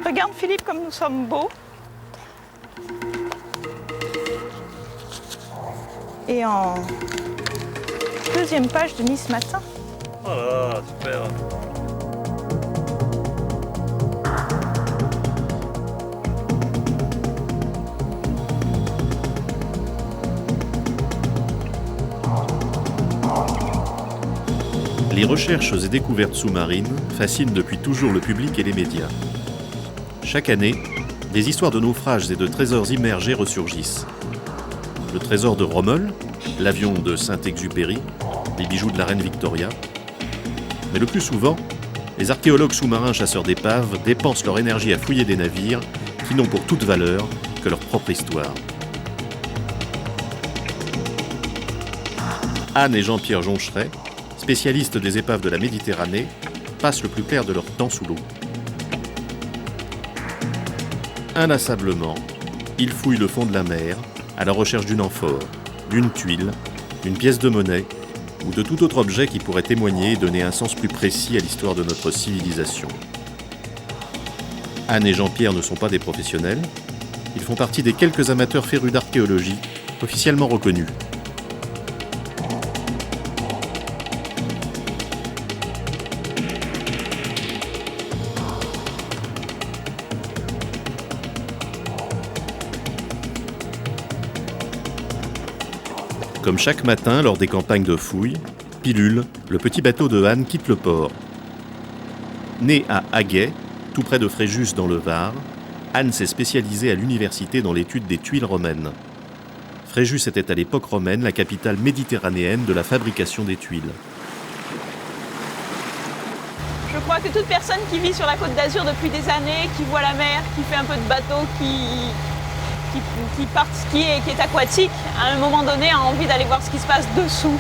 Regarde Philippe comme nous sommes beaux. Et en deuxième page de Nice Matin. Oh là, super. Les recherches et découvertes sous-marines fascinent depuis toujours le public et les médias. Chaque année, des histoires de naufrages et de trésors immergés ressurgissent. Le trésor de Rommel, l'avion de Saint-Exupéry, les bijoux de la reine Victoria. Mais le plus souvent, les archéologues sous-marins chasseurs d'épaves dépensent leur énergie à fouiller des navires qui n'ont pour toute valeur que leur propre histoire. Anne et Jean-Pierre Joncheret, spécialistes des épaves de la Méditerranée, passent le plus clair de leur temps sous l'eau. Inlassablement, ils fouillent le fond de la mer à la recherche d'une amphore, d'une tuile, d'une pièce de monnaie ou de tout autre objet qui pourrait témoigner et donner un sens plus précis à l'histoire de notre civilisation. Anne et Jean-Pierre ne sont pas des professionnels, ils font partie des quelques amateurs férus d'archéologie officiellement reconnus. Comme chaque matin lors des campagnes de fouilles, Pilule, le petit bateau de Anne, quitte le port. Née à Aguet, tout près de Fréjus dans le Var, Anne s'est spécialisée à l'université dans l'étude des tuiles romaines. Fréjus était à l'époque romaine la capitale méditerranéenne de la fabrication des tuiles. Je crois que toute personne qui vit sur la Côte d'Azur depuis des années, qui voit la mer, qui fait un peu de bateau, qui part skier et qui est aquatique, à un moment donné a envie d'aller voir ce qui se passe dessous.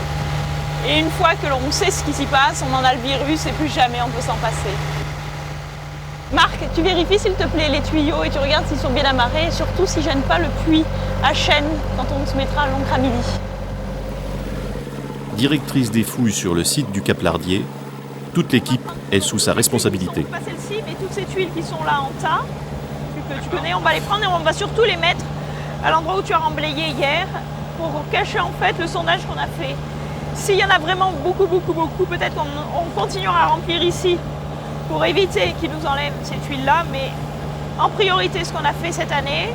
Et une fois que l'on sait ce qui s'y passe, on en a le virus et plus jamais on peut s'en passer. Marc, tu vérifies s'il te plaît les tuyaux et tu regardes s'ils sont bien amarrés et surtout s'ils ne gênent pas le puits à chaîne quand on se mettra à l'ancre à midi. Directrice des fouilles sur le site du Cap Lardier, toute l'équipe est sous sa responsabilité. Pas celle-ci, mais toutes ces tuiles qui sont là en tas, que tu connais, on va les prendre et on va surtout les mettre à l'endroit où tu as remblayé hier pour cacher en fait le sondage qu'on a fait. S'il y en a vraiment beaucoup, peut-être qu'on continuera à remplir ici pour éviter qu'ils nous enlèvent ces tuiles-là, mais en priorité ce qu'on a fait cette année,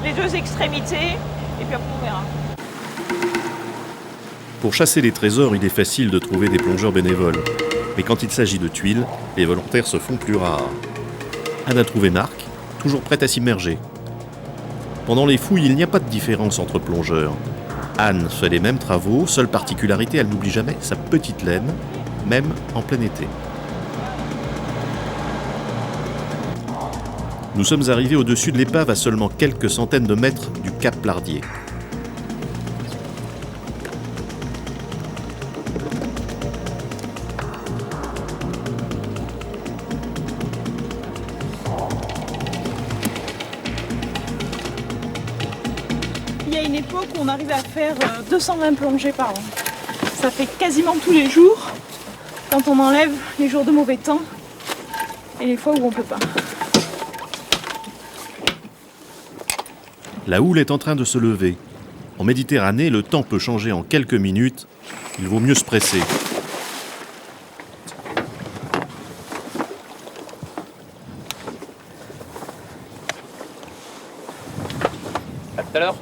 les deux extrémités, et puis après on verra. Pour chasser les trésors, il est facile de trouver des plongeurs bénévoles. Mais quand il s'agit de tuiles, les volontaires se font plus rares. Anne a trouvé Marc, toujours prête à s'immerger. Pendant les fouilles, il n'y a pas de différence entre plongeurs. Anne fait les mêmes travaux, seule particularité, elle n'oublie jamais sa petite laine, même en plein été. Nous sommes arrivés au-dessus de l'épave à seulement quelques centaines de mètres du Cap Lardier. Il y a une époque où on arrivait à faire 220 plongées par an. Ça fait quasiment tous les jours, quand on enlève les jours de mauvais temps et les fois où on ne peut pas. La houle est en train de se lever. En Méditerranée, le temps peut changer en quelques minutes. Il vaut mieux se presser. À tout à l'heure.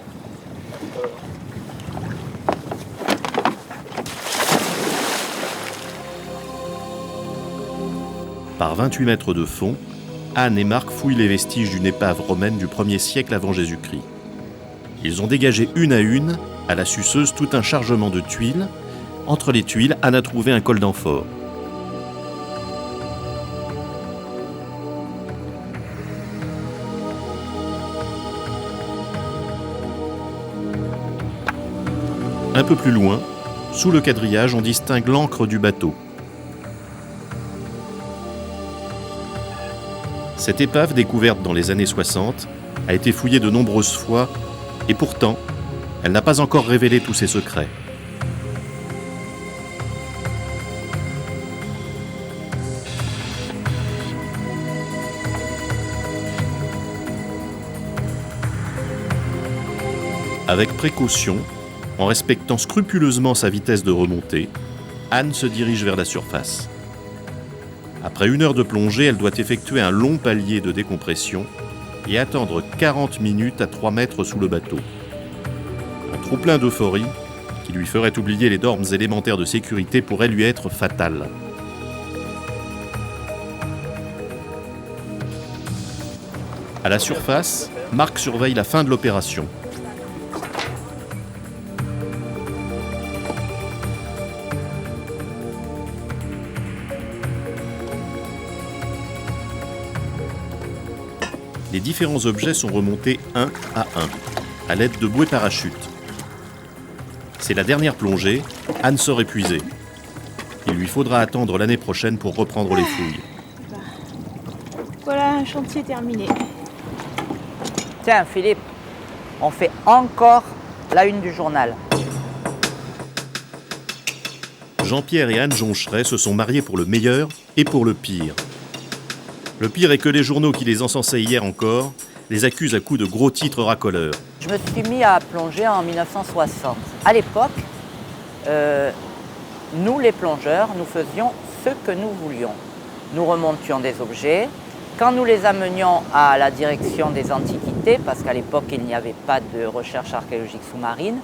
Par 28 mètres de fond, Anne et Marc fouillent les vestiges d'une épave romaine du 1er siècle avant Jésus-Christ. Ils ont dégagé une à une, à la suceuse, tout un chargement de tuiles. Entre les tuiles, Anne a trouvé un col d'amphore. Un peu plus loin, sous le quadrillage, on distingue l'ancre du bateau. Cette épave, découverte dans les années 60, a été fouillée de nombreuses fois et pourtant, elle n'a pas encore révélé tous ses secrets. Avec précaution, en respectant scrupuleusement sa vitesse de remontée, Anne se dirige vers la surface. Après 1 heure de plongée, elle doit effectuer un long palier de décompression et attendre 40 minutes à 3 mètres sous le bateau. Un trop-plein d'euphorie, qui lui ferait oublier les normes élémentaires de sécurité, pourrait lui être fatal. À la surface, Marc surveille la fin de l'opération. Les différents objets sont remontés un à un, à l'aide de bouées parachutes. C'est la dernière plongée, Anne sort épuisée. Il lui faudra attendre l'année prochaine pour reprendre les fouilles. Voilà, un chantier terminé. Tiens Philippe, on fait encore la une du journal. Jean-Pierre et Anne Joncheret se sont mariés pour le meilleur et pour le pire. Le pire est que les journaux qui les encensaient hier encore les accusent à coups de gros titres racoleurs. Je me suis mis à plonger en 1960. À l'époque, nous les plongeurs, nous faisions ce que nous voulions. Nous remontions des objets. Quand nous les amenions à la direction des antiquités, parce qu'à l'époque il n'y avait pas de recherche archéologique sous-marine,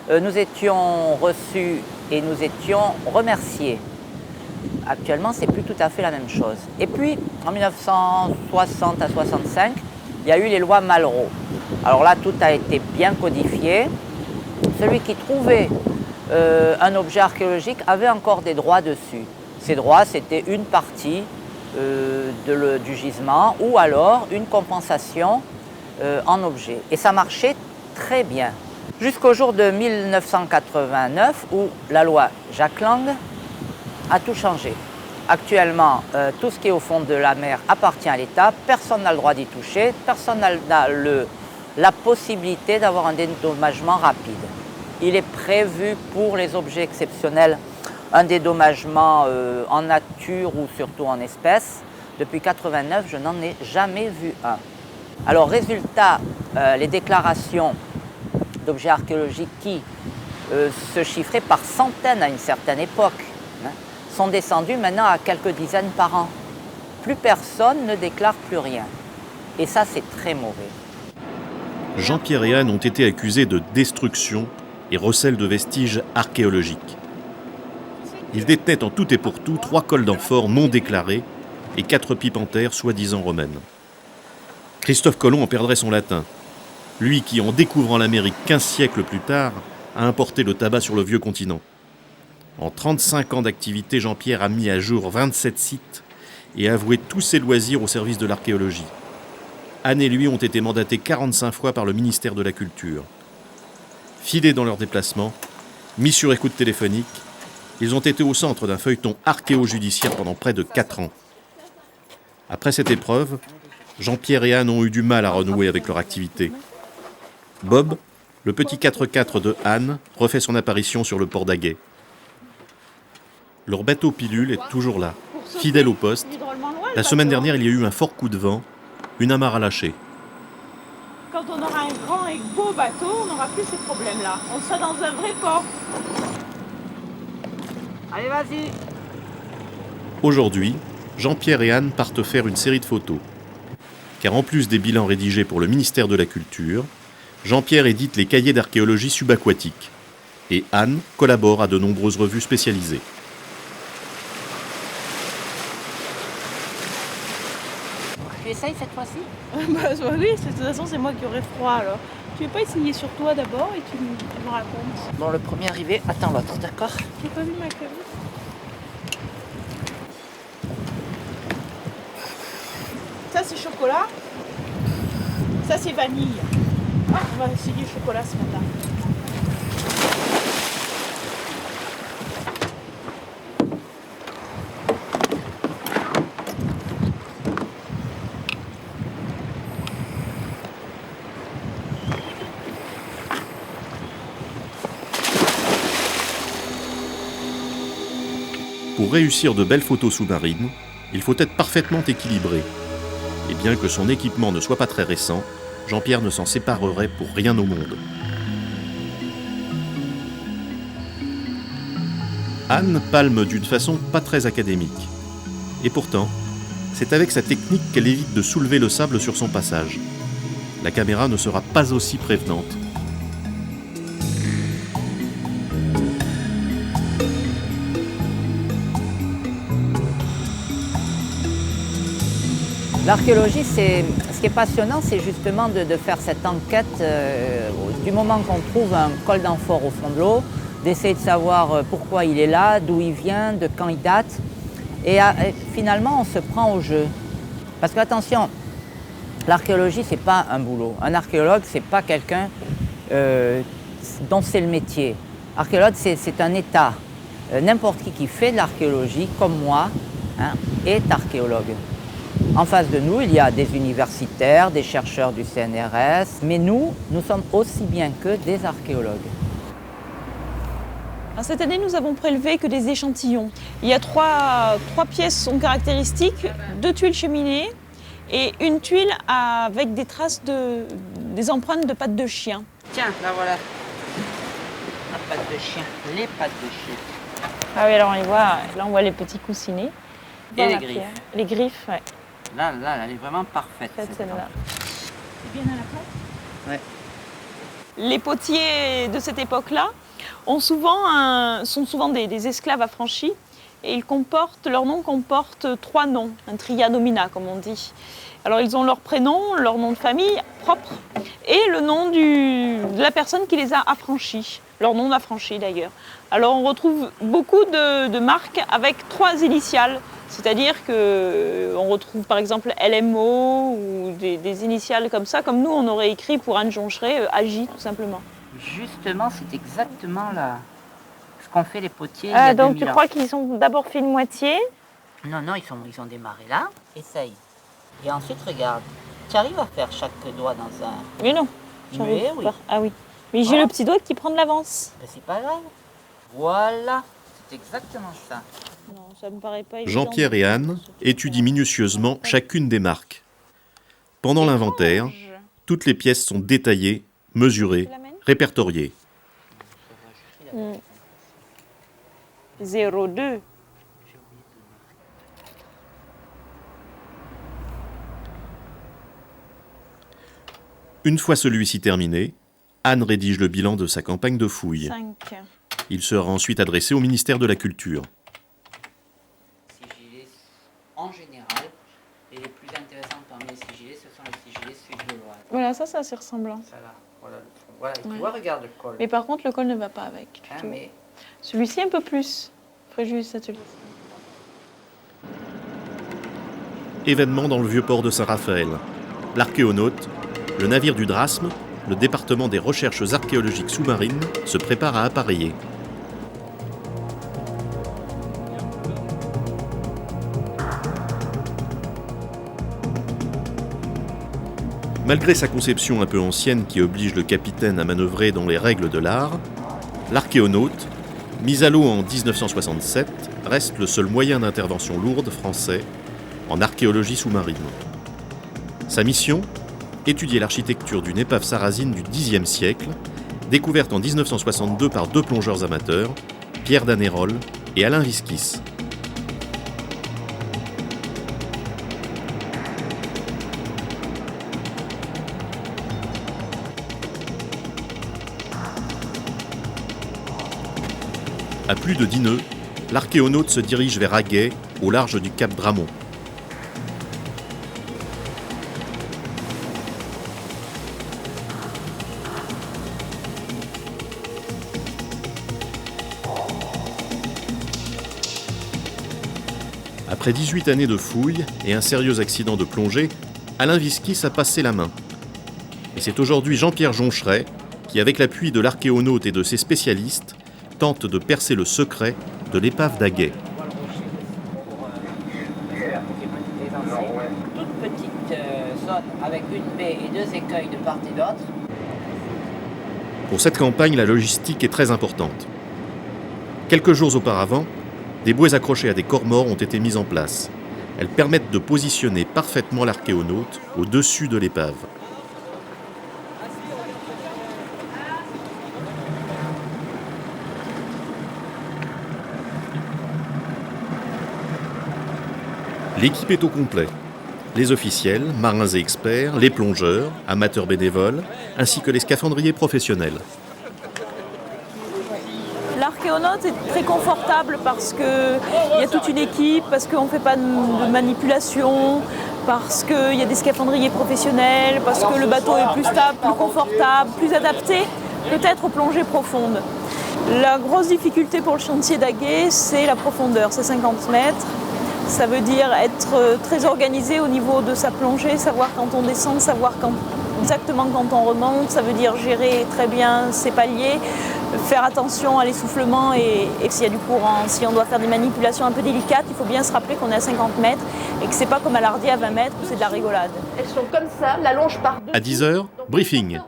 nous étions reçus et nous étions remerciés. Actuellement, c'est plus tout à fait la même chose. Et puis, en 1960 à 65, il y a eu les lois Malraux. Alors là, tout a été bien codifié. Celui qui trouvait un objet archéologique avait encore des droits dessus. Ces droits, c'était une partie du gisement ou alors une compensation en objet. Et ça marchait très bien. Jusqu'au jour de 1989 où la loi Jacques Lang a tout changé. Actuellement, tout ce qui est au fond de la mer appartient à l'État, personne n'a le droit d'y toucher, personne n'a la possibilité d'avoir un dédommagement rapide. Il est prévu pour les objets exceptionnels un dédommagement en nature ou surtout en espèces. Depuis 1989, je n'en ai jamais vu un. Alors résultat, les déclarations d'objets archéologiques qui se chiffraient par centaines à une certaine époque, sont descendues maintenant à quelques dizaines par an. Plus personne ne déclare plus rien. Et ça, c'est très mauvais. Jean-Pierre et Anne ont été accusés de destruction et recel de vestiges archéologiques. Ils détenaient en tout et pour tout 3 cols d'amphores non déclarés et 4 pipes en terre soi-disant romaines. Christophe Colomb en perdrait son latin. Lui qui, en découvrant l'Amérique 15 siècles plus tard, a importé le tabac sur le vieux continent. En 35 ans d'activité, Jean-Pierre a mis à jour 27 sites et a avoué tous ses loisirs au service de l'archéologie. Anne et lui ont été mandatés 45 fois par le ministère de la Culture. Filés dans leurs déplacements, mis sur écoute téléphonique, ils ont été au centre d'un feuilleton archéo-judiciaire pendant près de 4 ans. Après cette épreuve, Jean-Pierre et Anne ont eu du mal à renouer avec leur activité. Bob, le petit 4x4 de Anne, refait son apparition sur le port d'Aguet. Leur bateau pilule est toujours là, fidèle au poste. La semaine dernière, il y a eu un fort coup de vent, une amarre à lâcher. Quand on aura un grand et beau bateau, on n'aura plus ces problèmes-là. On sera dans un vrai port. Allez, vas-y. Aujourd'hui, Jean-Pierre et Anne partent faire une série de photos. Car en plus des bilans rédigés pour le ministère de la Culture, Jean-Pierre édite les cahiers d'archéologie subaquatique. Et Anne collabore à de nombreuses revues spécialisées. Tu essayes cette fois-ci? Oui, de toute façon, c'est moi qui aurais froid alors. Tu veux pas essayer sur toi d'abord et tu me racontes? Bon, le premier arrivé attend l'autre, d'accord? J'ai pas vu ma clavie. Ça, c'est chocolat. Ça, c'est vanille. Ah, on va essayer le chocolat ce matin. Pour réussir de belles photos sous-marines, il faut être parfaitement équilibré. Et bien que son équipement ne soit pas très récent, Jean-Pierre ne s'en séparerait pour rien au monde. Anne palme d'une façon pas très académique. Et pourtant, c'est avec sa technique qu'elle évite de soulever le sable sur son passage. La caméra ne sera pas aussi prévenante. L'archéologie, ce qui est passionnant, c'est justement de faire cette enquête du moment qu'on trouve un col d'amphore au fond de l'eau, d'essayer de savoir pourquoi il est là, d'où il vient, de quand il date. Et finalement, on se prend au jeu. Parce que attention, l'archéologie, c'est pas un boulot. Un archéologue, c'est pas quelqu'un dont c'est le métier. Archéologue, c'est un état. N'importe qui fait de l'archéologie, comme moi, hein, est archéologue. En face de nous, il y a des universitaires, des chercheurs du CNRS, mais nous sommes aussi bien que des archéologues. Alors, cette année, nous avons prélevé que des échantillons. Il y a trois pièces sont caractéristiques, 2 tuiles cheminées et une tuile avec des traces des empreintes de pattes de chien. Tiens, là voilà, la patte de chien, les pattes de chien. Ah oui, alors on les voit, là on voit les petits coussinets. Et les griffes. Les griffes, ouais. Là, elle est vraiment parfaite. Celle-là. C'est bien à la place ? Ouais. Les potiers de cette époque-là sont souvent des esclaves affranchis et leur nom comporte 3 noms, un trianomina comme on dit. Alors ils ont leur prénom, leur nom de famille propre et le nom de la personne qui les a affranchis, leur nom d'affranchi d'ailleurs. Alors on retrouve beaucoup de marques avec 3 initiales. C'est-à-dire qu'on retrouve par exemple LMO ou des initiales comme ça, comme nous on aurait écrit pour Anne Joncheret, AJ tout simplement. Justement, c'est exactement là ce qu'ont fait les potiers. Donc tu crois qu'ils ont d'abord fait une moitié? Non, ils ont démarré là, essaye. Et ensuite regarde, tu arrives à faire chaque doigt dans un... Mais non, Mais oui. Ah oui, mais j'ai le petit doigt qui prend de l'avance. Ben, c'est pas grave. Voilà, c'est exactement ça. Non, ça me paraît pas évident. Jean-Pierre et Anne étudient minutieusement chacune des marques. Pendant l'inventaire, toutes les pièces sont détaillées, mesurées, répertoriées. 02. Une fois celui-ci terminé, Anne rédige le bilan de sa campagne de fouilles. 5. Il sera ensuite adressé au ministère de la Culture. Sigillés en général, et les plus intéressants parmi les sigillés, ce sont les sigillés suédois. Voilà, ça c'est assez ressemblant. Ça là, voilà, voilà, et tu vois, regarde le col. Mais par contre, le col ne va pas avec. du tout. Mais... Celui-ci un peu plus. Fréjus, ça te... Événement dans le vieux port de Saint-Raphaël. L'Archéonaute, le navire du Drasme, le département des recherches archéologiques sous-marines, se prépare à appareiller. Malgré sa conception un peu ancienne qui oblige le capitaine à manœuvrer dans les règles de l'art, l'Archéonaute, mis à l'eau en 1967, reste le seul moyen d'intervention lourde français en archéologie sous-marine. Sa mission ? Étudier l'architecture d'une épave sarrasine du Xe siècle, découverte en 1962 par 2 plongeurs amateurs, Pierre Danérol et Alain Viskis. À plus de 10 nœuds, l'Archéonaute se dirige vers Aguet, au large du cap Dramont. Après 18 années de fouilles et un sérieux accident de plongée, Alain Viskis a passé la main. Et c'est aujourd'hui Jean-Pierre Joncheret qui, avec l'appui de l'Archéonaute et de ses spécialistes, tente de percer le secret de l'épave d'Aguet. Toute petite zone avec une baie et 2 écueils de part et d'autre. Pour cette campagne, la logistique est très importante. Quelques jours auparavant, des bouées accrochées à des corps-morts ont été mises en place. Elles permettent de positionner parfaitement l'Archéonaute au-dessus de l'épave. L'équipe est au complet. Les officiels, marins et experts, les plongeurs, amateurs bénévoles, ainsi que les scaphandriers professionnels. L'archéonaute est très confortable parce qu'il y a toute une équipe, parce qu'on ne fait pas de manipulation, parce qu'il y a des scaphandriers professionnels, parce que le bateau est plus stable, plus confortable, plus adapté peut-être aux plongées profondes. La grosse difficulté pour le chantier d'Aguet, c'est la profondeur, c'est 50 mètres. Ça veut dire être très organisé au niveau de sa plongée, savoir quand on descend, savoir exactement quand on remonte. Ça veut dire gérer très bien ses paliers, faire attention à l'essoufflement et s'il y a du courant. Si on doit faire des manipulations un peu délicates, il faut bien se rappeler qu'on est à 50 mètres et que c'est pas comme à l'Hardy à 20 mètres où c'est de la rigolade. Elles sont comme ça, la longe par deux. À 10h, briefing.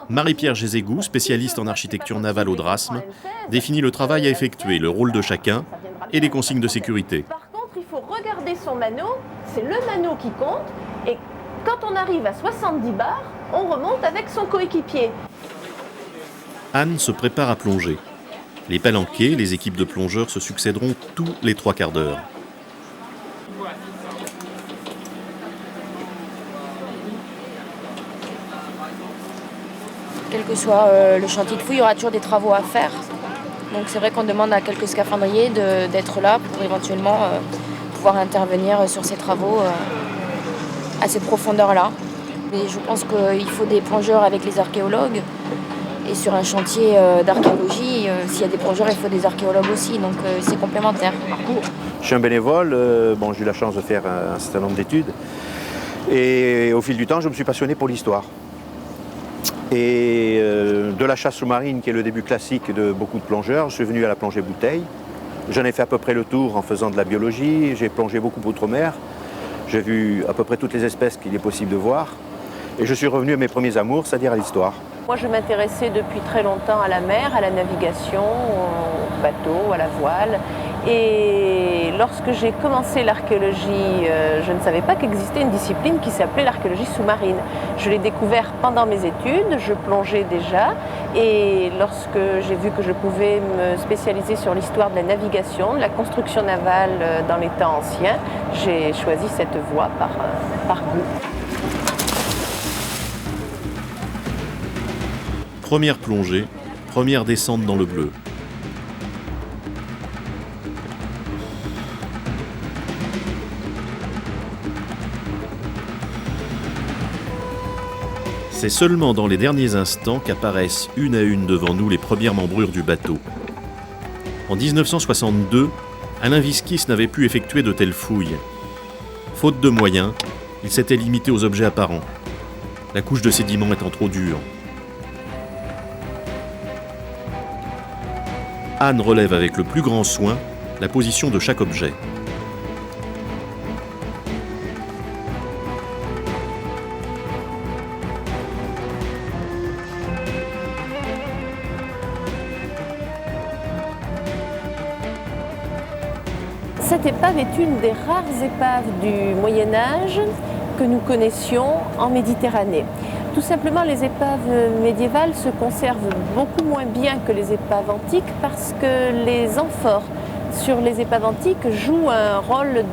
Marie-Pierre Gézégou, spécialiste en architecture navale au Drasme, définit le travail à effectuer, le rôle de chacun et les consignes de sécurité. Par contre, il faut regarder son mano, c'est le mano qui compte, et quand on arrive à 70 bars, on remonte avec son coéquipier. Anne se prépare à plonger. Les palanquets, les équipes de plongeurs se succéderont tous les 3 quarts d'heure. Quel que soit le chantier de fouille, il y aura toujours des travaux à faire. Donc c'est vrai qu'on demande à quelques scaphandriers d'être là pour éventuellement pouvoir intervenir sur ces travaux à cette profondeur-là. Et je pense qu'il faut des plongeurs avec les archéologues. Et sur un chantier d'archéologie, s'il y a des plongeurs, il faut des archéologues aussi. Donc c'est complémentaire. Je suis un bénévole. J'ai eu la chance de faire un certain nombre d'études. Et au fil du temps, je me suis passionné pour l'histoire. Et de la chasse sous-marine, qui est le début classique de beaucoup de plongeurs, je suis venu à la plongée bouteille. J'en ai fait à peu près le tour en faisant de la biologie. J'ai plongé beaucoup outre-mer. J'ai vu à peu près toutes les espèces qu'il est possible de voir. Et je suis revenu à mes premiers amours, c'est-à-dire à l'histoire. Moi, je m'intéressais depuis très longtemps à la mer, à la navigation, au bateau, à la voile. Et lorsque j'ai commencé l'archéologie, je ne savais pas qu'existait une discipline qui s'appelait l'archéologie sous-marine. Je l'ai découvert pendant mes études, je plongeais déjà. Et lorsque j'ai vu que je pouvais me spécialiser sur l'histoire de la navigation, de la construction navale dans les temps anciens, j'ai choisi cette voie par goût. Première plongée, première descente dans le bleu. C'est seulement dans les derniers instants qu'apparaissent une à une devant nous les premières membrures du bateau. En 1962, Alain Viskis n'avait pu effectuer de telles fouilles. Faute de moyens, il s'était limité aux objets apparents, la couche de sédiments étant trop dure. Anne relève avec le plus grand soin la position de chaque objet. Cette épave est une des rares épaves du Moyen-Âge que nous connaissions en Méditerranée. Tout simplement, les épaves médiévales se conservent beaucoup moins bien que les épaves antiques parce que les amphores sur les épaves antiques jouent un rôle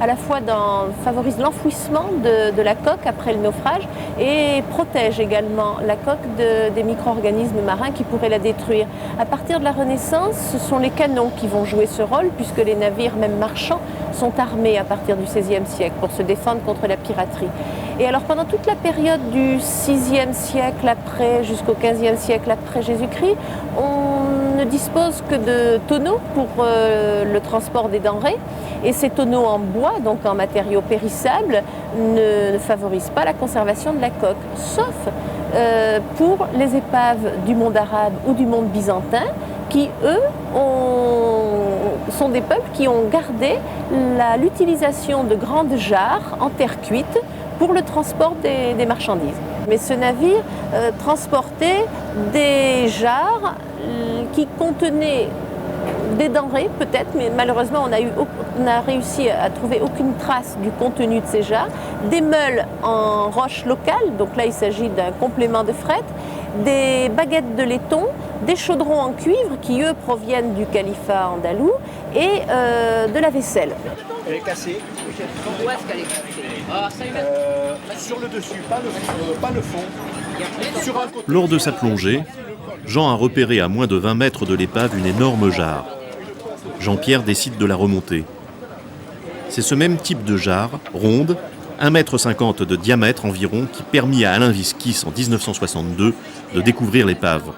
à la fois favorise l'enfouissement de la coque après le naufrage et protège également la coque des micro-organismes marins qui pourraient la détruire. À partir de la Renaissance, ce sont les canons qui vont jouer ce rôle puisque les navires, même marchands, sont armés à partir du XVIe siècle pour se défendre contre la piraterie. Et alors pendant toute la période du VIe siècle après jusqu'au XVe siècle après Jésus-Christ, on ne dispose que de tonneaux pour le transport des denrées. Et ces tonneaux en bois, donc en matériaux périssables, ne favorisent pas la conservation de la coque, sauf pour les épaves du monde arabe ou du monde byzantin, qui, eux, sont des peuples qui ont gardé l'utilisation de grandes jarres en terre cuite pour le transport des marchandises. Mais ce navire transportait des jarres qui contenaient des denrées peut-être, mais malheureusement on a réussi à trouver aucune trace du contenu de ces jarres, des meules en roche locale, donc là il s'agit d'un complément de fret, des baguettes de laiton, des chaudrons en cuivre qui eux proviennent du califat andalou et de la vaisselle. Elle est cassée. Où est-ce qu'elle est cassée? Sur le dessus, pas le fond. Sur un côté. Lors de sa plongée, Jean a repéré à moins de 20 mètres de l'épave une énorme jarre. Jean-Pierre décide de la remonter. C'est ce même type de jarre, ronde, 1,50 m de diamètre environ, qui permit à Alain Viskis en 1962 de découvrir l'épave.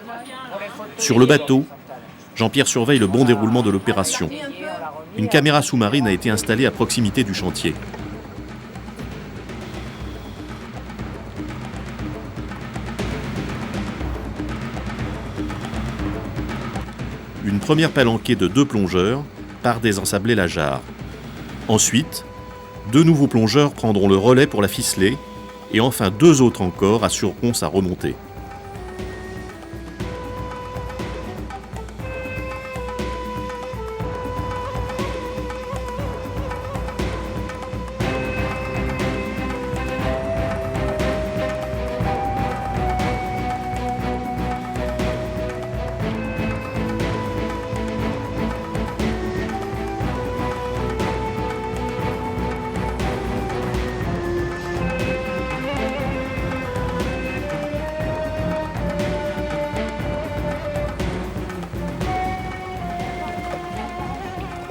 Sur le bateau, Jean-Pierre surveille le bon déroulement de l'opération. Une caméra sous-marine a été installée à proximité du chantier. Une première palanquée de 2 plongeurs part désensabler la jarre. Ensuite, 2 nouveaux plongeurs prendront le relais pour la ficeler et enfin 2 autres encore assureront sa remontée.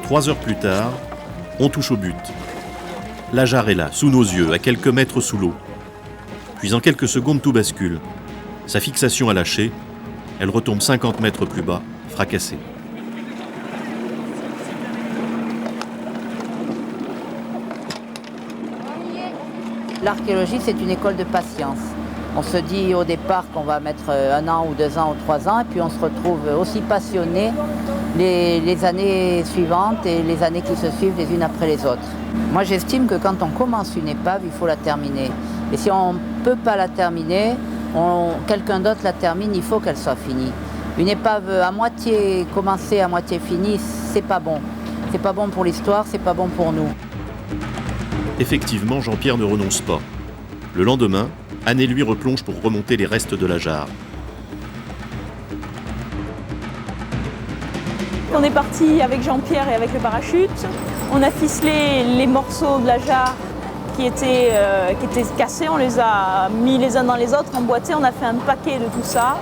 Trois heures plus tard, on touche au but. La jarre est là, sous nos yeux, à quelques mètres sous l'eau. Puis en quelques secondes, tout bascule. Sa fixation a lâché, elle retombe 50 mètres plus bas, fracassée. L'archéologie, c'est une école de patience. On se dit au départ qu'on va mettre 1 an ou 2 ans ou 3 ans et puis on se retrouve aussi passionné les années suivantes et les années qui se suivent les unes après les autres. Moi j'estime que quand on commence une épave, il faut la terminer. Et si on ne peut pas la terminer, quelqu'un d'autre la termine, il faut qu'elle soit finie. Une épave à moitié commencée, à moitié finie, c'est pas bon. C'est pas bon pour l'histoire, c'est pas bon pour nous. Effectivement, Jean-Pierre ne renonce pas. Le lendemain, Anne et lui replongent pour remonter les restes de la jarre. On est parti avec Jean-Pierre et avec le parachute. On a ficelé les morceaux de la jarre qui étaient cassés. On les a mis les uns dans les autres, emboîtés. On a fait un paquet de tout ça.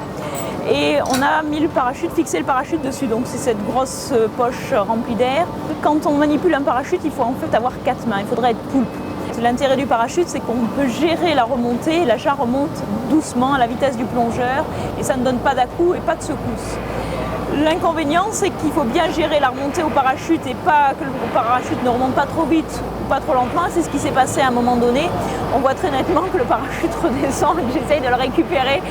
Et on a mis le parachute, fixé le parachute dessus. Donc c'est cette grosse poche remplie d'air. Quand on manipule un parachute, il faut en fait avoir 4 mains. Il faudrait être poulpe. L'intérêt du parachute, c'est qu'on peut gérer la remontée. La jarre remonte doucement à la vitesse du plongeur et ça ne donne pas d'à-coups et pas de secousses. L'inconvénient, c'est qu'il faut bien gérer la remontée au parachute et pas que le parachute ne remonte pas trop vite ou pas trop lentement. C'est ce qui s'est passé à un moment donné. On voit très nettement que le parachute redescend et que j'essaye de le récupérer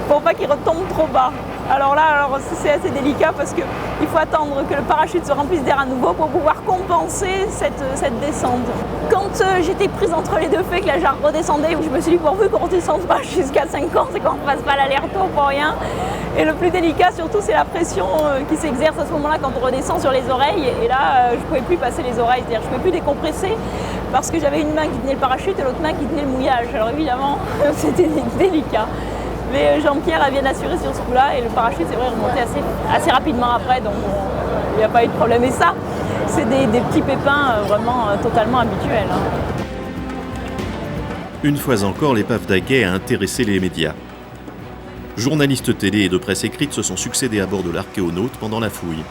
pour pas qu'il retombe trop bas. Alors là, c'est assez délicat parce qu'il faut attendre que le parachute se remplisse d'air à nouveau pour pouvoir compenser cette descente. Quand j'étais prise entre les deux faits, que la jarre redescendait, je me suis dit pourvu qu'on ne redescende pas jusqu'à 50 et qu'on ne fasse pas l'aller-retour pour rien. Et le plus délicat surtout, c'est la pression qui s'exerce à ce moment-là quand on redescend sur les oreilles. Et là, je ne pouvais plus passer les oreilles, c'est-à-dire je ne pouvais plus décompresser parce que j'avais une main qui tenait le parachute et l'autre main qui tenait le mouillage. Alors évidemment, c'était délicat. Mais Jean-Pierre a bien assuré sur ce coup-là et le parachute c'est vrai remonté assez rapidement après, donc il n'y a pas eu de problème. Et ça, c'est des petits pépins vraiment totalement habituels. Une fois encore, l'épave d'Aguet a intéressé les médias. Journalistes télé et de presse écrite se sont succédés à bord de l'Archéonaute pendant la fouille.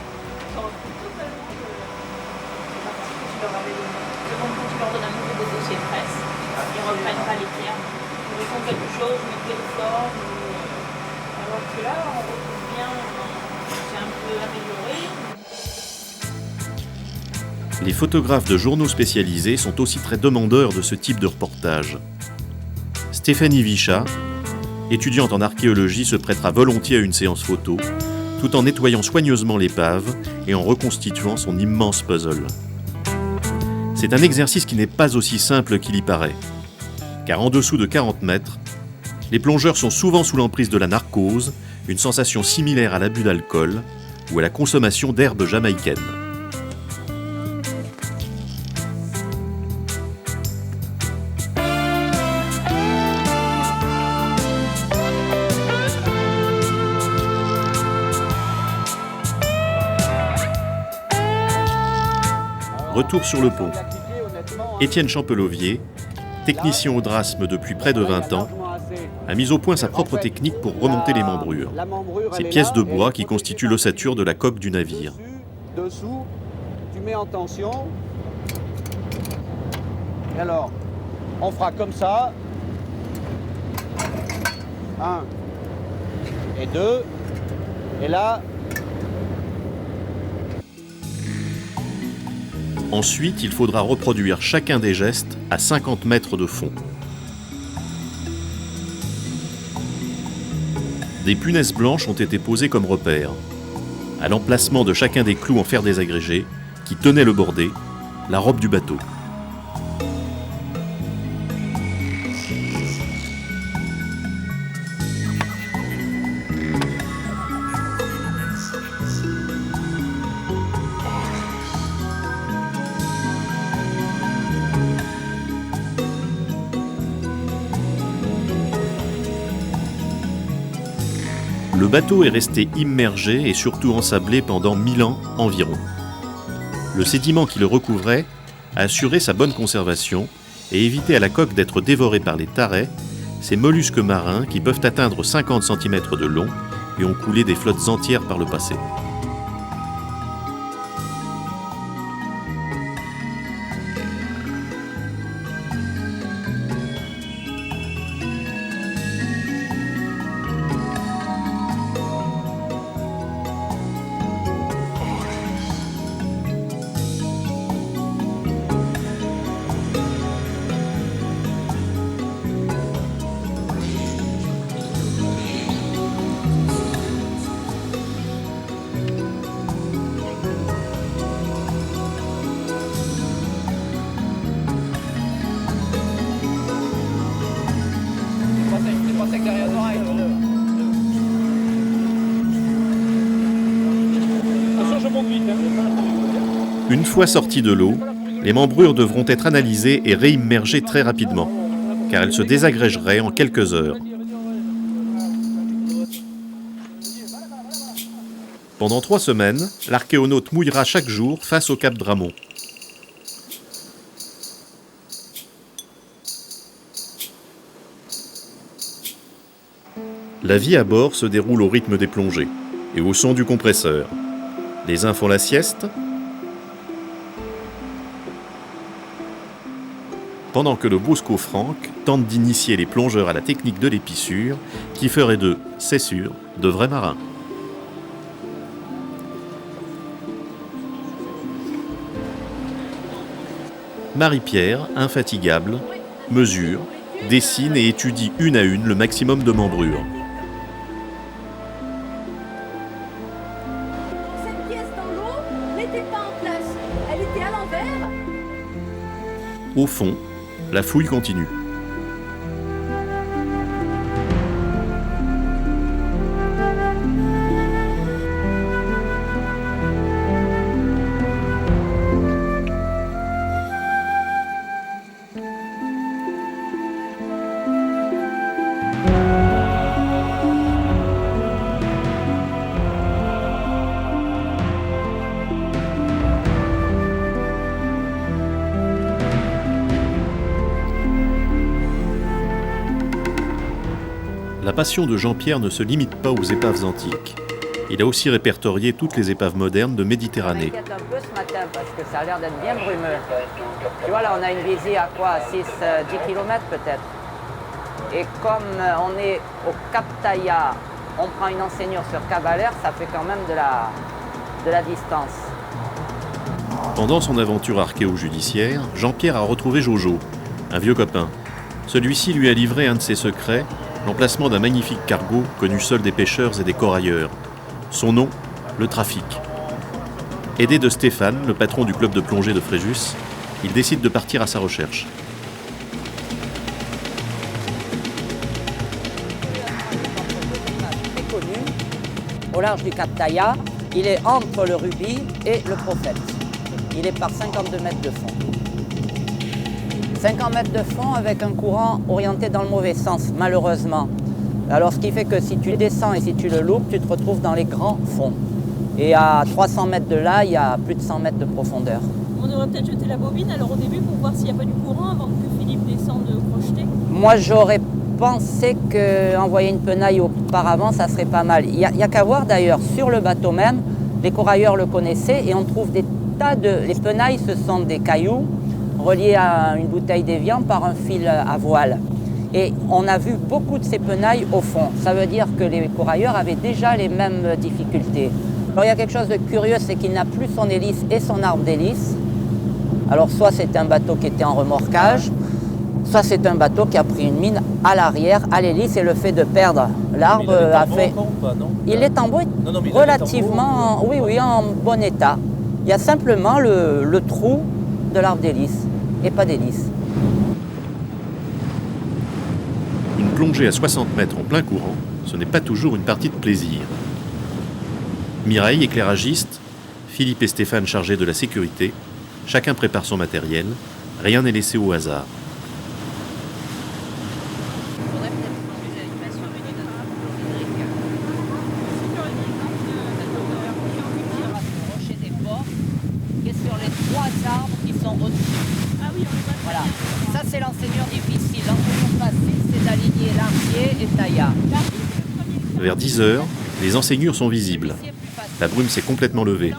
Les photographes de journaux spécialisés sont aussi très demandeurs de ce type de reportage. Stéphanie Vichat, étudiante en archéologie, se prêtera volontiers à une séance photo, tout en nettoyant soigneusement l'épave et en reconstituant son immense puzzle. C'est un exercice qui n'est pas aussi simple qu'il y paraît, car en dessous de 40 mètres, les plongeurs sont souvent sous l'emprise de la narcose, une sensation similaire à l'abus d'alcool ou à la consommation d'herbes jamaïcaines. Retour sur le pont. Étienne Champelovier, technicien au drasme depuis près de 20 ans, a mis au point sa propre technique pour remonter les membrures. Ces pièces de bois qui constituent l'ossature de la coque du navire. Dessous, tu mets en tension. Et alors, on fera comme ça. 1 et 2. Et là... Ensuite, il faudra reproduire chacun des gestes à 50 mètres de fond. Des punaises blanches ont été posées comme repères, à l'emplacement de chacun des clous en fer désagrégé qui tenaient le bordé, la robe du bateau. Le bateau est resté immergé et surtout ensablé pendant 1000 ans environ. Le sédiment qui le recouvrait a assuré sa bonne conservation et évité à la coque d'être dévorée par les tarets, ces mollusques marins qui peuvent atteindre 50 cm de long et ont coulé des flottes entières par le passé. Une fois sorties de l'eau, les membrures devront être analysées et réimmergées très rapidement, car elles se désagrégeraient en quelques heures. Pendant 3 semaines, l'archéonaute mouillera chaque jour face au cap Dramont. La vie à bord se déroule au rythme des plongées et au son du compresseur. Les uns font la sieste, pendant que le Bosco Franck tente d'initier les plongeurs à la technique de l'épissure, qui ferait d'eux, c'est sûr, de vrais marins. Marie-Pierre, infatigable, mesure, dessine et étudie une à une le maximum de membrures. Cette pièce dans l'eau n'était pas en place, elle était à l'envers. Au fond, la fouille continue. La passion de Jean-Pierre ne se limite pas aux épaves antiques. Il a aussi répertorié toutes les épaves modernes de Méditerranée. On s'inquiète un peu ce matin parce que ça a l'air d'être bien brumeux. Tu vois, là, on a une visée à quoi 6-10 km peut-être. Et comme on est au Cap Taïa, on prend une enseignement sur Cavalère, ça fait quand même de la distance. Pendant son aventure archéo-judiciaire, Jean-Pierre a retrouvé Jojo, un vieux copain. Celui-ci lui a livré un de ses secrets, l'emplacement d'un magnifique cargo connu seul des pêcheurs et des corailleurs. Son nom, le trafic. Aidé de Stéphane, le patron du club de plongée de Fréjus, il décide de partir à sa recherche. Très connu, au large du Cap Taïa, il est entre le Rubis et le Prophète. Il est par 52 mètres de fond. 50 mètres de fond avec un courant orienté dans le mauvais sens, malheureusement. Alors ce qui fait que si tu descends et si tu le loupes, tu te retrouves dans les grands fonds. Et à 300 mètres de là, il y a plus de 100 mètres de profondeur. On devrait peut-être jeter la bobine alors au début pour voir s'il n'y a pas du courant avant que Philippe descende crocheter. Moi, j'aurais pensé qu'envoyer une penaille auparavant, ça serait pas mal. Il y a qu'à voir d'ailleurs, sur le bateau même, les corailleurs le connaissaient et on trouve des tas de... Les penailles, ce sont des cailloux reliés à une bouteille d'évian par un fil à voile. Et on a vu beaucoup de ces penailles au fond. Ça veut dire que les corailleurs avaient déjà les mêmes difficultés. Alors il y a quelque chose de curieux, c'est qu'il n'a plus son hélice et son arbre d'hélice. Alors soit c'est un bateau qui était en remorquage, soit c'est un bateau qui a pris une mine à l'arrière, à l'hélice, et le fait de perdre l'arbre a fait... Il est en bon, relativement, oui, en bon état. Il y a simplement le trou de l'arbre d'hélice et pas d'hélice. Une plongée à 60 mètres en plein courant, ce n'est pas toujours une partie de plaisir. Mireille, éclairagiste, Philippe et Stéphane chargés de la sécurité, chacun prépare son matériel, rien n'est laissé au hasard. Voilà, ça c'est l'enseigneur difficile. L'enseigneur facile, c'est d'aligner l'arbier et taillard. Vers 10 heures, les enseignures sont visibles. La brume s'est complètement levée.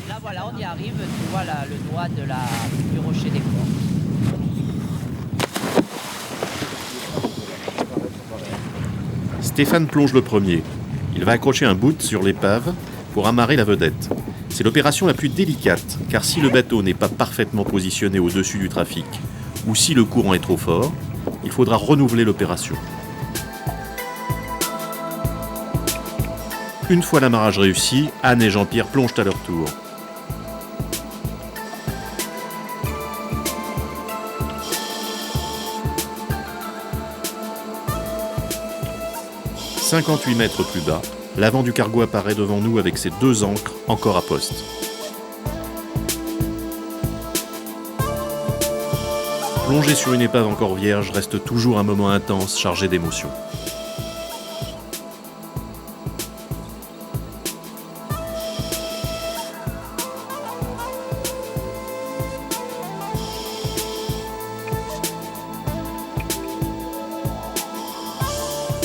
Là voilà, on y arrive, tu vois là, le doigt du rocher des Ponts. Stéphane plonge le premier. Il va accrocher un bout sur l'épave pour amarrer la vedette. C'est l'opération la plus délicate, car si le bateau n'est pas parfaitement positionné au-dessus du trafic, ou si le courant est trop fort, il faudra renouveler l'opération. Une fois l'amarrage réussi, Anne et Jean-Pierre plongent à leur tour. « 58 mètres plus bas, l'avant du cargo apparaît devant nous avec ses 2 ancres encore à poste. Plonger sur une épave encore vierge reste toujours un moment intense chargé d'émotions.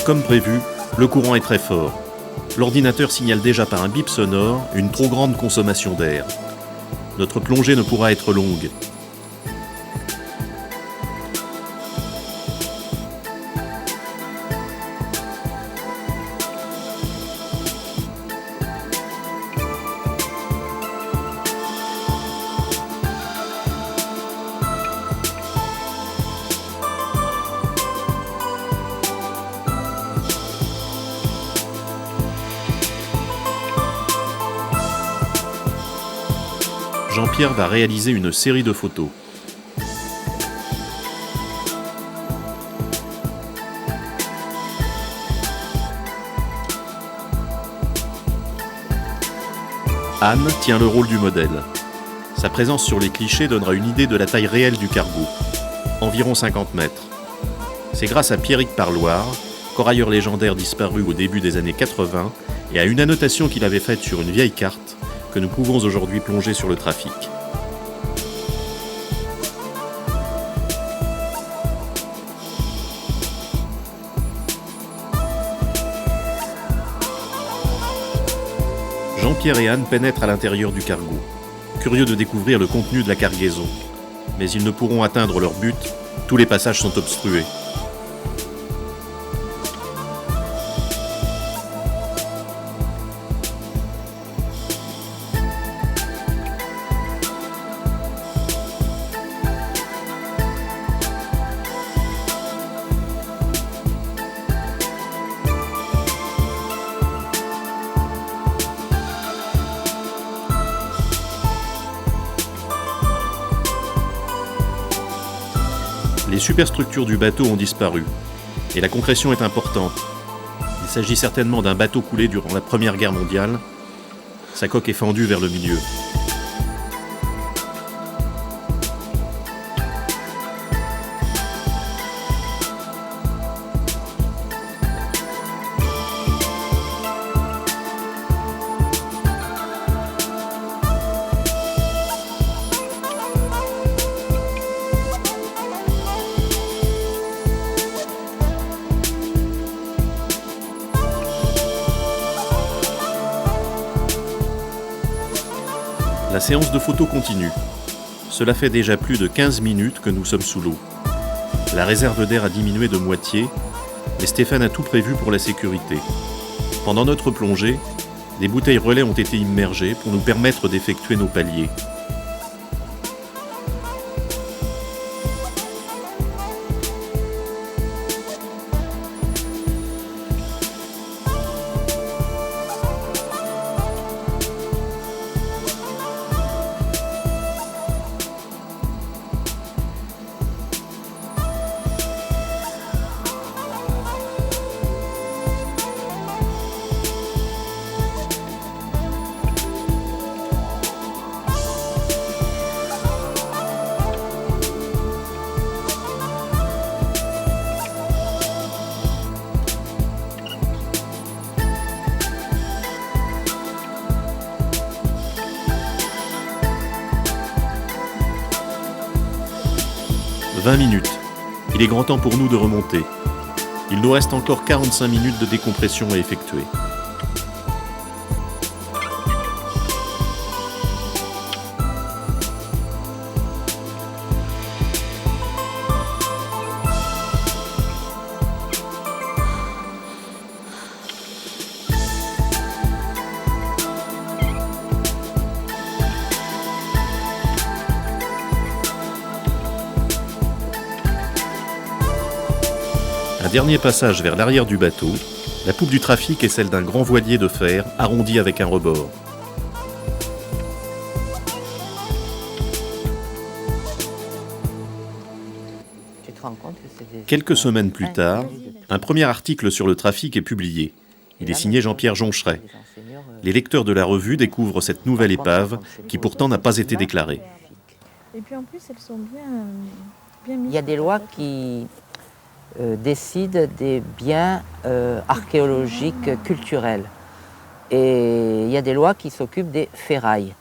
Comme prévu, le courant est très fort. L'ordinateur signale déjà par un bip sonore une trop grande consommation d'air. Notre plongée ne pourra être longue. Jean-Pierre va réaliser une série de photos. Anne tient le rôle du modèle. Sa présence sur les clichés donnera une idée de la taille réelle du cargo, environ 50 mètres. C'est grâce à Pierrick Parloir, corailleur légendaire disparu au début des années 80, et à une annotation qu'il avait faite sur une vieille carte, que nous pouvons aujourd'hui plonger sur le trafic. Jean-Pierre et Anne pénètrent à l'intérieur du cargo, curieux de découvrir le contenu de la cargaison. Mais ils ne pourront atteindre leur but, tous les passages sont obstrués. Les superstructures du bateau ont disparu, et la concrétion est importante. Il s'agit certainement d'un bateau coulé durant la Première Guerre mondiale. Sa coque est fendue vers le milieu. La séance de photos continue. Cela fait déjà plus de 15 minutes que nous sommes sous l'eau. La réserve d'air a diminué de moitié, mais Stéphane a tout prévu pour la sécurité. Pendant notre plongée, des bouteilles relais ont été immergées pour nous permettre d'effectuer nos paliers. « 20 minutes. Il est grand temps pour nous de remonter. Il nous reste encore 45 minutes de décompression à effectuer. Un dernier passage vers l'arrière du bateau, la poupe du trafic est celle d'un grand voilier de fer arrondi avec un rebord. Quelques semaines plus tard, un premier article sur le trafic est publié. Il est signé Jean-Pierre Joncheret. Les lecteurs de la revue découvrent cette nouvelle épave qui pourtant n'a pas été déclarée. Et puis en plus, elles sont bien mises. Il y a des lois qui décident des biens archéologiques culturels. Et il y a des lois qui s'occupent des ferrailles.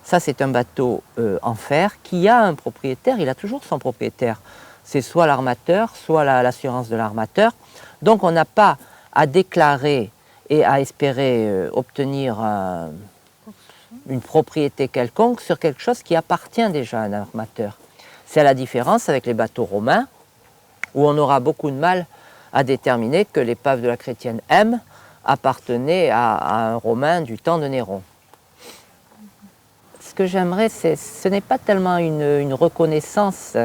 Ça, c'est un bateau en fer qui a un propriétaire, il a toujours son propriétaire. C'est soit l'armateur, soit l'assurance de l'armateur. Donc on n'a pas à déclarer et à espérer obtenir une propriété quelconque sur quelque chose qui appartient déjà à un armateur. C'est la différence avec les bateaux romains, où on aura beaucoup de mal à déterminer que l'épave de la Chrétienne M appartenait à un Romain du temps de Néron. Ce que j'aimerais, ce n'est pas tellement une reconnaissance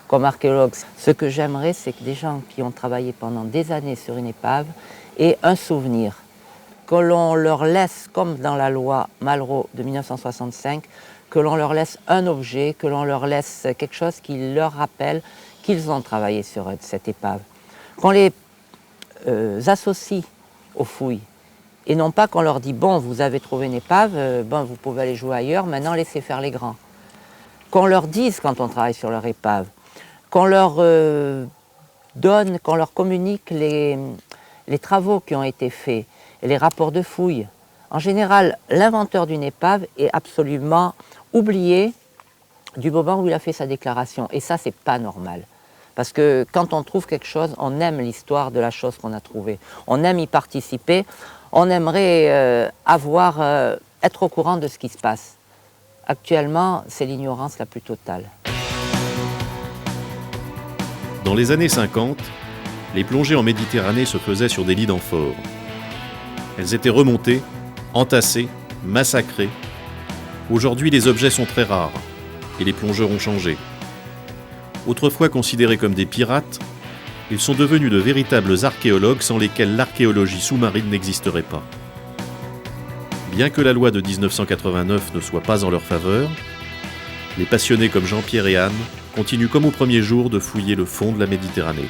comme archéologue. Ce que j'aimerais, c'est que des gens qui ont travaillé pendant des années sur une épave aient un souvenir, que l'on leur laisse, comme dans la loi Malraux de 1965, que l'on leur laisse un objet, que l'on leur laisse quelque chose qui leur rappelle qu'ils ont travaillé sur cette épave. Qu'on les associe aux fouilles, et non pas qu'on leur dit « bon, vous avez trouvé une épave, bon, vous pouvez aller jouer ailleurs, maintenant laissez faire les grands ». Qu'on leur dise quand on travaille sur leur épave, qu'on leur donne, qu'on leur communique les travaux qui ont été faits, et les rapports de fouilles. En général, l'inventeur d'une épave est absolument oublié du moment où il a fait sa déclaration, et ça, c'est pas normal. Parce que quand on trouve quelque chose, on aime l'histoire de la chose qu'on a trouvée. On aime y participer, on aimerait être au courant de ce qui se passe. Actuellement, c'est l'ignorance la plus totale. Dans les années 50, les plongées en Méditerranée se faisaient sur des lits d'amphores. Elles étaient remontées, entassées, massacrées. Aujourd'hui, les objets sont très rares et les plongeurs ont changé. Autrefois considérés comme des pirates, ils sont devenus de véritables archéologues sans lesquels l'archéologie sous-marine n'existerait pas. Bien que la loi de 1989 ne soit pas en leur faveur, les passionnés comme Jean-Pierre et Anne continuent comme au premier jour de fouiller le fond de la Méditerranée.